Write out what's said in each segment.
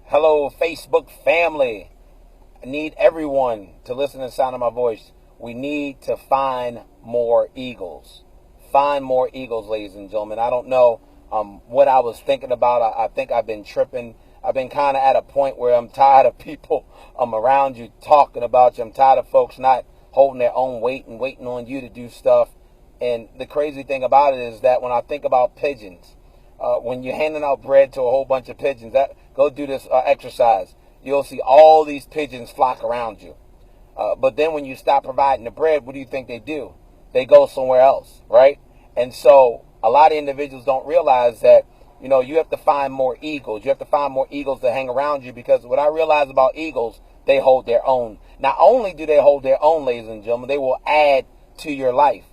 Hello, Facebook family. I need everyone to listen to the sound of my voice. We need to find more eagles. Find more eagles, ladies and gentlemen. I don't know what I was thinking about. I think I've been tripping. I've been kind of at a point where I'm tired of people around you talking about you. I'm tired of folks not holding their own weight and waiting on you to do stuff. And the crazy thing about it is that when I think about pigeons, when you're handing out bread to a whole bunch of pigeons, go do this exercise. You'll see all these pigeons flock around you. But then when you stop providing the bread, what do you think they do? They go somewhere else, right? And so a lot of individuals don't realize that, you have to find more eagles. You have to find more eagles to hang around you, because what I realize about eagles, they hold their own. Not only do they hold their own, ladies and gentlemen, they will add to your life.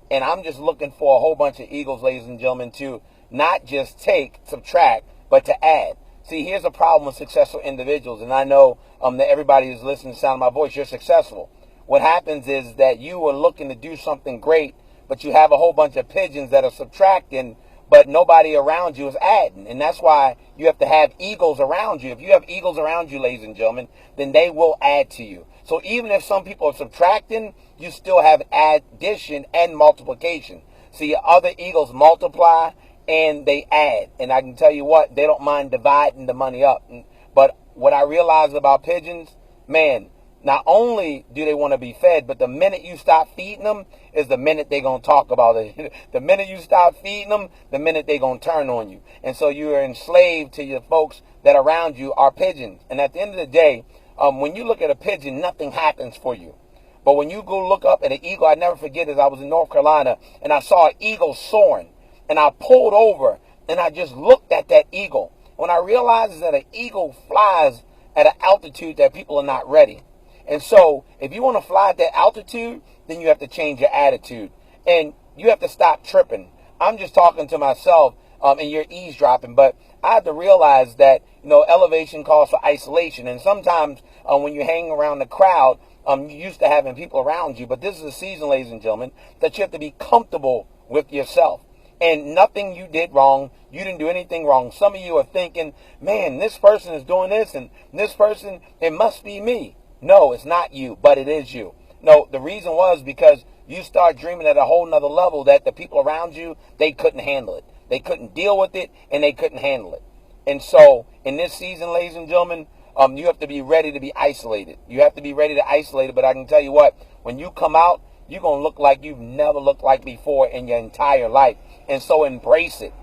And I'm just looking for a whole bunch of eagles, ladies and gentlemen, to not just take, subtract, but to add. See, here's a problem with successful individuals, and I know that everybody who's listening to the sound of my voice, you're successful. What happens is that you are looking to do something great, but you have a whole bunch of pigeons that are subtracting, but nobody around you is adding. And that's why you have to have eagles around you. If you have eagles around you, ladies and gentlemen, then they will add to you. So even if some people are subtracting, you still have addition and multiplication. See, other eagles multiply and they add. And I can tell you what, they don't mind dividing the money up. But what I realize about pigeons, man, not only do they want to be fed, but the minute you stop feeding them is the minute they're going to talk about it. The minute you stop feeding them, the minute they're going to turn on you. And so you are enslaved to your folks that around you are pigeons. And at the end of the day, when you look at a pigeon, nothing happens for you. But when you go look up at an eagle, I never forget it. I was in North Carolina and I saw an eagle soaring. And I pulled over and I just looked at that eagle. When I realized that an eagle flies at an altitude that people are not ready. And so if you want to fly at that altitude, then you have to change your attitude. And you have to stop tripping. I'm just talking to myself and you're eavesdropping. But I have to realize that, elevation calls for isolation. And sometimes when you hang around the crowd, you're used to having people around you. But this is a season, ladies and gentlemen, that you have to be comfortable with yourself. And nothing you did wrong. You didn't do anything wrong. Some of you are thinking, man, this person is doing this and this person, it must be me. No, it's not you, but it is you. No, the reason was because you start dreaming at a whole nother level that the people around you, they couldn't handle it. They couldn't deal with it and they couldn't handle it. And so in this season, ladies and gentlemen, you have to be ready to be isolated. You have to be ready to isolate it. But I can tell you what, when you come out, you're going to look like you've never looked like before in your entire life. And so embrace it.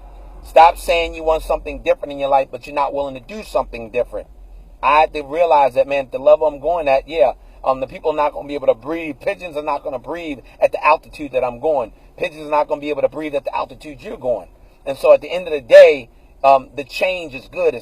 Stop saying you want something different in your life, but you're not willing to do something different. I had to realize that, man, at the level I'm going at, the people are not going to be able to breathe. Pigeons are not going to breathe at the altitude that I'm going. Pigeons are not going to be able to breathe at the altitude you're going. And so at the end of the day, the change is good.